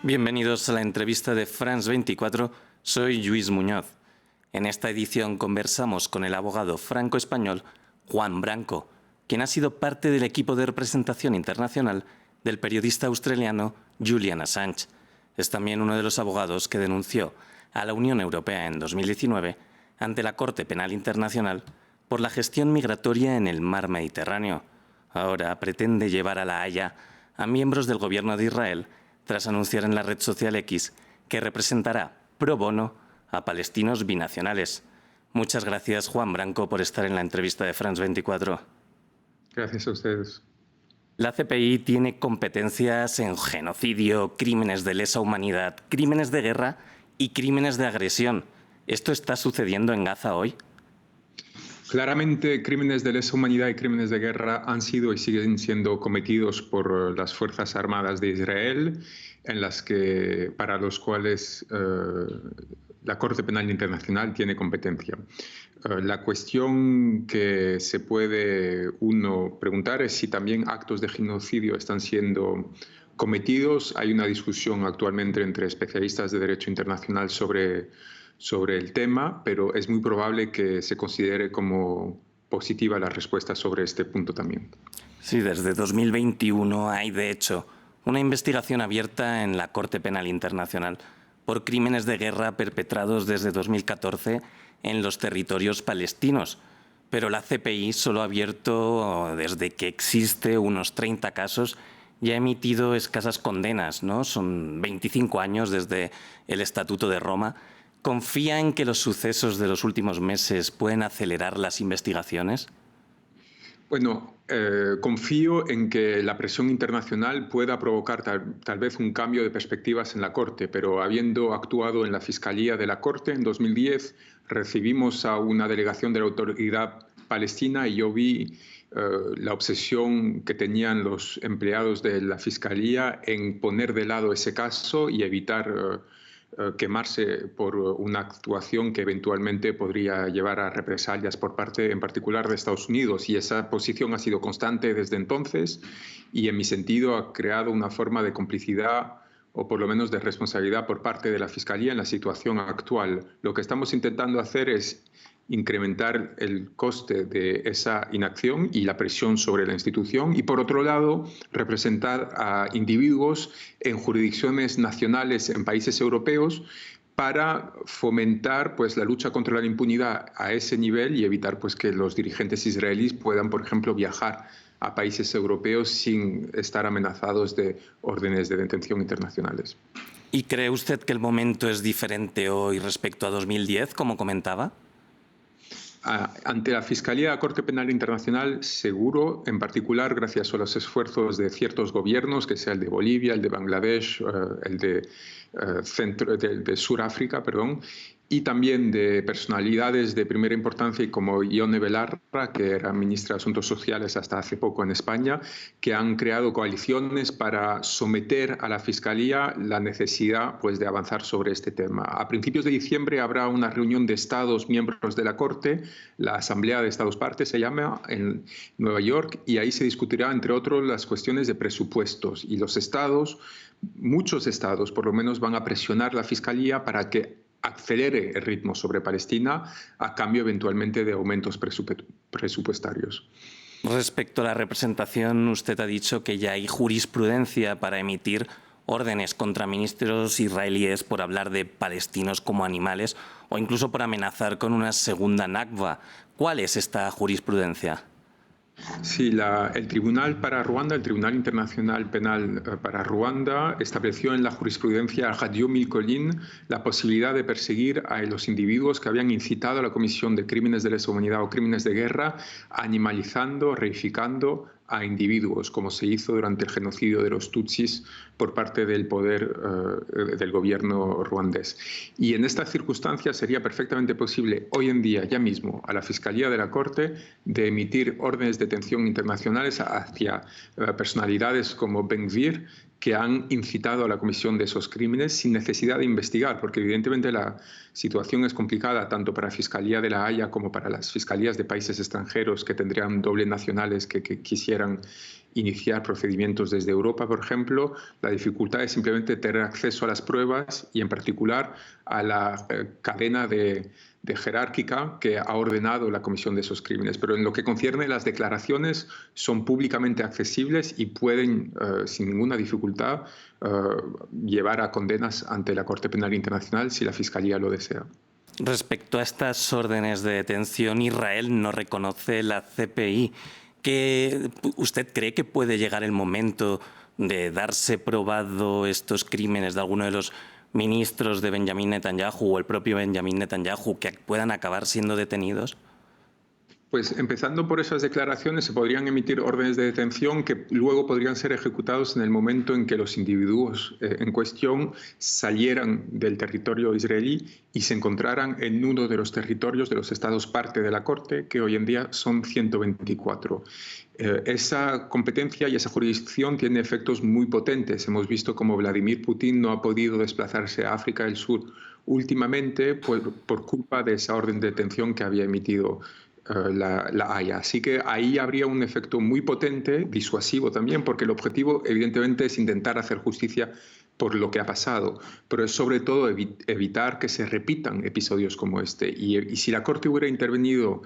Bienvenidos a la entrevista de France 24. Soy Lluís Muñoz. En esta edición conversamos con el abogado franco-español Juan Branco, quien ha sido parte del equipo de representación internacional del periodista australiano Julian Assange. Es también uno de los abogados que denunció a la Unión Europea en 2019 ante la Corte Penal Internacional por la gestión migratoria en el mar Mediterráneo. Ahora pretende llevar a La Haya a miembros del gobierno de Israel tras anunciar en la red social X que representará pro bono a palestinos binacionales. Muchas gracias, Juan Branco, por estar en la entrevista de France 24. Gracias a ustedes. La CPI tiene competencias en genocidio, crímenes de lesa humanidad, crímenes de guerra y crímenes de agresión. ¿Esto está sucediendo en Gaza hoy? Claramente, crímenes de lesa humanidad y crímenes de guerra han sido y siguen siendo cometidos por las Fuerzas Armadas de Israel, para los cuales la Corte Penal Internacional tiene competencia. La cuestión que se puede uno preguntar es si también actos de genocidio están siendo cometidos. Hay una discusión actualmente entre especialistas de derecho internacional sobre el tema, pero es muy probable que se considere como positiva la respuesta sobre este punto también. Sí, desde 2021 hay, de hecho, una investigación abierta en la Corte Penal Internacional por crímenes de guerra perpetrados desde 2014 en los territorios palestinos. Pero la CPI solo ha abierto, desde que existe, unos 30 casos y ha emitido escasas condenas, ¿no? Son 25 años desde el Estatuto de Roma. ¿Confía en que los sucesos de los últimos meses pueden acelerar las investigaciones? Bueno, confío en que la presión internacional pueda provocar tal vez un cambio de perspectivas en la Corte, pero habiendo actuado en la Fiscalía de la Corte en 2010, recibimos a una delegación de la Autoridad Palestina y yo vi la obsesión que tenían los empleados de la Fiscalía en poner de lado ese caso y evitar quemarse por una actuación que eventualmente podría llevar a represalias por parte, en particular, de Estados Unidos. Y esa posición ha sido constante desde entonces y, en mi sentido, ha creado una forma de complicidad o por lo menos de responsabilidad por parte de la Fiscalía en la situación actual. Lo que estamos intentando hacer es incrementar el coste de esa inacción y la presión sobre la institución y, por otro lado, representar a individuos en jurisdicciones nacionales en países europeos para fomentar la lucha contra la impunidad a ese nivel y evitar que los dirigentes israelíes puedan, por ejemplo, viajar a países europeos sin estar amenazados de órdenes de detención internacionales. ¿Y cree usted que el momento es diferente hoy respecto a 2010, como comentaba? Ante la Fiscalía de la Corte Penal Internacional, seguro, en particular gracias a los esfuerzos de ciertos gobiernos, que sea el de Bolivia, el de Bangladesh, el de Sudáfrica, y también de personalidades de primera importancia como Ione Belarra, que era ministra de Asuntos Sociales hasta hace poco en España, que han creado coaliciones para someter a la Fiscalía la necesidad de avanzar sobre este tema. A principios de diciembre habrá una reunión de Estados miembros de la Corte, la Asamblea de Estados Partes se llama, en Nueva York, y ahí se discutirá, entre otros, las cuestiones de presupuestos. Y los Estados, muchos Estados por lo menos, van a presionar a la Fiscalía para que acelere el ritmo sobre Palestina a cambio eventualmente de aumentos presupuestarios. Respecto a la representación, usted ha dicho que ya hay jurisprudencia para emitir órdenes contra ministros israelíes por hablar de palestinos como animales o incluso por amenazar con una segunda Nakba. ¿Cuál es esta jurisprudencia? Sí, el Tribunal para Ruanda, el Tribunal Internacional Penal para Ruanda, estableció en la jurisprudencia Radio Milcolin la posibilidad de perseguir a los individuos que habían incitado a la comisión de crímenes de lesa humanidad o crímenes de guerra, animalizando, reificando a individuos, como se hizo durante el genocidio de los Tutsis por parte del poder del gobierno ruandés. Y en estas circunstancias sería perfectamente posible hoy en día, ya mismo, a la Fiscalía de la Corte de emitir órdenes de detención internacionales hacia personalidades como Ben-Gvir, que han incitado a la comisión de esos crímenes sin necesidad de investigar, porque evidentemente la situación es complicada tanto para la Fiscalía de La Haya como para las fiscalías de países extranjeros que tendrían doble nacionales que quisieran quisieran iniciar procedimientos desde Europa, por ejemplo. La dificultad es simplemente tener acceso a las pruebas y, en particular, a la cadena de jerárquica que ha ordenado la comisión de esos crímenes. Pero en lo que concierne, las declaraciones son públicamente accesibles y pueden, sin ninguna dificultad, llevar a condenas ante la Corte Penal Internacional si la Fiscalía lo desea. Respecto a estas órdenes de detención, Israel no reconoce la CPI. ¿Usted cree que puede llegar el momento de darse probado estos crímenes de alguno de los ministros de Benjamín Netanyahu o el propio Benjamín Netanyahu que puedan acabar siendo detenidos? Pues empezando por esas declaraciones, se podrían emitir órdenes de detención que luego podrían ser ejecutados en el momento en que los individuos en cuestión salieran del territorio israelí y se encontraran en uno de los territorios de los estados parte de la Corte, que hoy en día son 124. Esa competencia y esa jurisdicción tiene efectos muy potentes. Hemos visto cómo Vladimir Putin no ha podido desplazarse a África del Sur últimamente por culpa de esa orden de detención que había emitido la Haya. Así que ahí habría un efecto muy potente, disuasivo también, porque el objetivo evidentemente es intentar hacer justicia por lo que ha pasado, pero es sobre todo evitar que se repitan episodios como este. Y si la Corte hubiera intervenido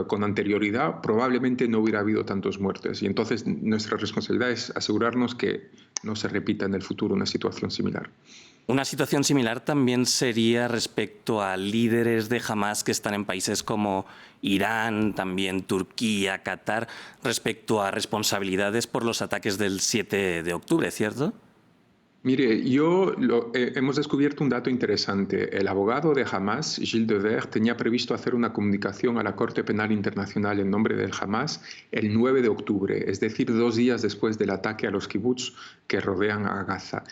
con anterioridad, probablemente no hubiera habido tantos muertes. Y entonces nuestra responsabilidad es asegurarnos que no se repita en el futuro una situación similar. Una situación similar también sería respecto a líderes de Hamás que están en países como Irán, también Turquía, Qatar, respecto a responsabilidades por los ataques del 7 de octubre, ¿cierto? Mire, hemos descubierto un dato interesante. El abogado de Hamás, Gilles Dever, tenía previsto hacer una comunicación a la Corte Penal Internacional en nombre del Hamás el 9 de octubre, es decir, 2 días después del ataque a los kibbutz que rodean a Gaza.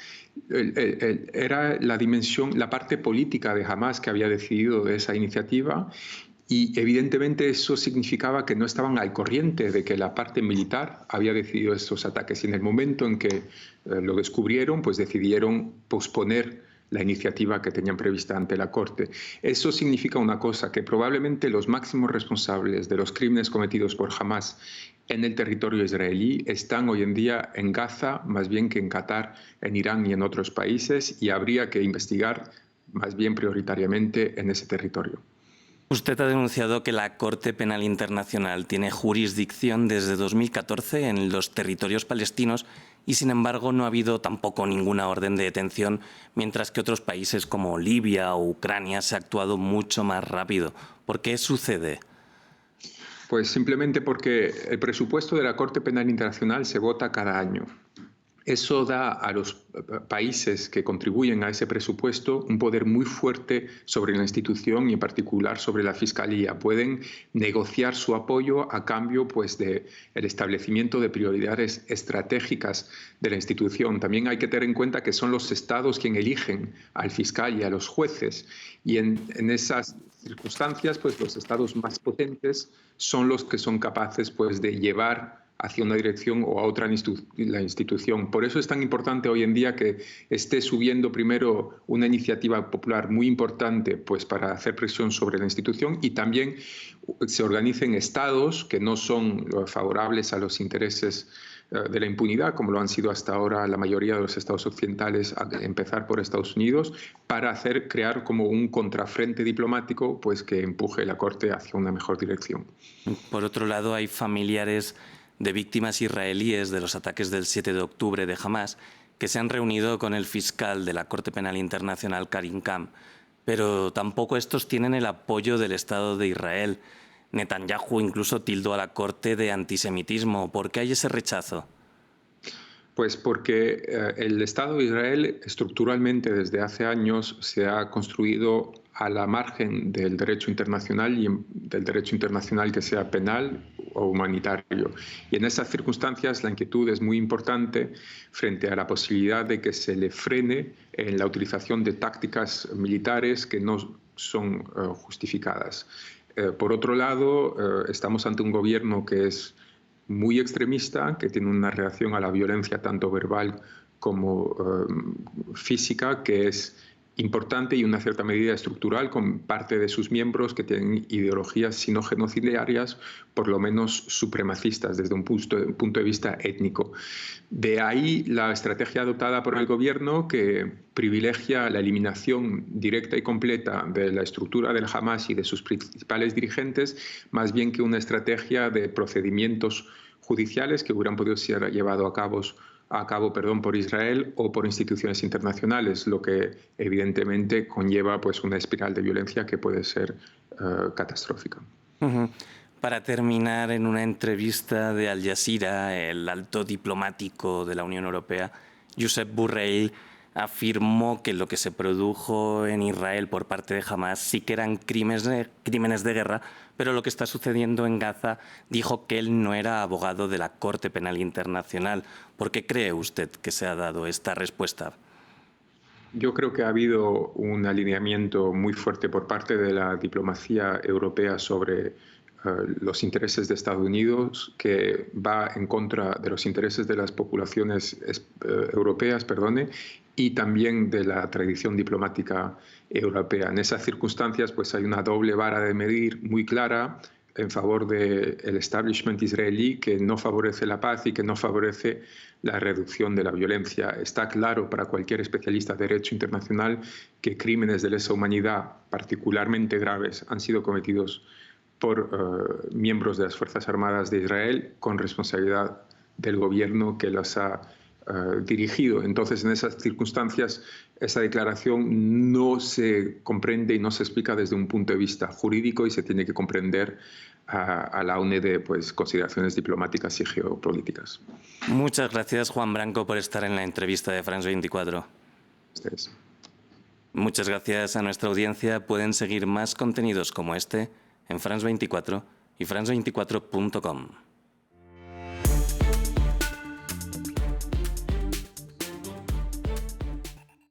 Era la parte política de Hamás que había decidido de esa iniciativa. Y evidentemente eso significaba que no estaban al corriente de que la parte militar había decidido estos ataques. Y en el momento en que lo descubrieron, pues decidieron posponer la iniciativa que tenían prevista ante la Corte. Eso significa una cosa, que probablemente los máximos responsables de los crímenes cometidos por Hamás en el territorio israelí están hoy en día en Gaza, más bien que en Qatar, en Irán y en otros países, y habría que investigar más bien prioritariamente en ese territorio. Usted ha denunciado que la Corte Penal Internacional tiene jurisdicción desde 2014 en los territorios palestinos y, sin embargo, no ha habido tampoco ninguna orden de detención, mientras que otros países como Libia o Ucrania se ha actuado mucho más rápido. ¿Por qué sucede? Pues simplemente porque el presupuesto de la Corte Penal Internacional se vota cada año. Eso da a los países que contribuyen a ese presupuesto un poder muy fuerte sobre la institución y en particular sobre la Fiscalía. Pueden negociar su apoyo a cambio pues, del establecimiento de prioridades estratégicas de la institución. También hay que tener en cuenta que son los estados quienes eligen al fiscal y a los jueces. Y en esas circunstancias, pues, los estados más potentes son los que son capaces pues, de llevar hacia una dirección o a otra la institución. Por eso es tan importante hoy en día que esté subiendo primero una iniciativa popular muy importante pues, para hacer presión sobre la institución y también se organicen estados que no son favorables a los intereses de la impunidad, como lo han sido hasta ahora la mayoría de los estados occidentales, a empezar por Estados Unidos, para crear como un contrafrente diplomático pues, que empuje la Corte hacia una mejor dirección. Por otro lado, hay familiares de víctimas israelíes de los ataques del 7 de octubre de Hamás que se han reunido con el fiscal de la Corte Penal Internacional, Karim Khan, pero tampoco estos tienen el apoyo del Estado de Israel. Netanyahu incluso tildó a la Corte de antisemitismo. ¿Por qué hay ese rechazo? Pues porque el Estado de Israel estructuralmente desde hace años se ha construido a la margen del derecho internacional y del derecho internacional que sea penal o humanitario. Y en esas circunstancias la inquietud es muy importante frente a la posibilidad de que se le frene en la utilización de tácticas militares que no son justificadas. Por otro lado, estamos ante un gobierno que es muy extremista, que tiene una reacción a la violencia tanto verbal como física, que es importante y una cierta medida estructural con parte de sus miembros que tienen ideologías si no genocidarias, por lo menos supremacistas desde un punto de vista étnico. De ahí la estrategia adoptada por el gobierno, que privilegia la eliminación directa y completa de la estructura del Hamas y de sus principales dirigentes, más bien que una estrategia de procedimientos judiciales que hubieran podido ser llevados a cabo por Israel o por instituciones internacionales, lo que evidentemente conlleva pues una espiral de violencia que puede ser catastrófica. Para terminar, en una entrevista de Al Jazeera, el alto diplomático de la Unión Europea, Josep Borrell, afirmó que lo que se produjo en Israel por parte de Hamas sí que eran crímenes de guerra, pero lo que está sucediendo en Gaza, dijo que él no era abogado de la Corte Penal Internacional. ¿Por qué cree usted que se ha dado esta respuesta? Yo creo que ha habido un alineamiento muy fuerte por parte de la diplomacia europea sobre los intereses de Estados Unidos, que va en contra de los intereses de las poblaciones europeas, y también de la tradición diplomática europea. En esas circunstancias, pues hay una doble vara de medir muy clara en favor del establishment israelí, que no favorece la paz y que no favorece la reducción de la violencia. Está claro para cualquier especialista de derecho internacional que crímenes de lesa humanidad particularmente graves han sido cometidos por miembros de las Fuerzas Armadas de Israel con responsabilidad del gobierno que las ha dirigido. Entonces, en esas circunstancias, esa declaración no se comprende y no se explica desde un punto de vista jurídico y se tiene que comprender a la UNE de consideraciones diplomáticas y geopolíticas. Muchas gracias, Juan Branco, por estar en la entrevista de France 24. Ustedes. Muchas gracias a nuestra audiencia. Pueden seguir más contenidos como este en France 24 y france24.com.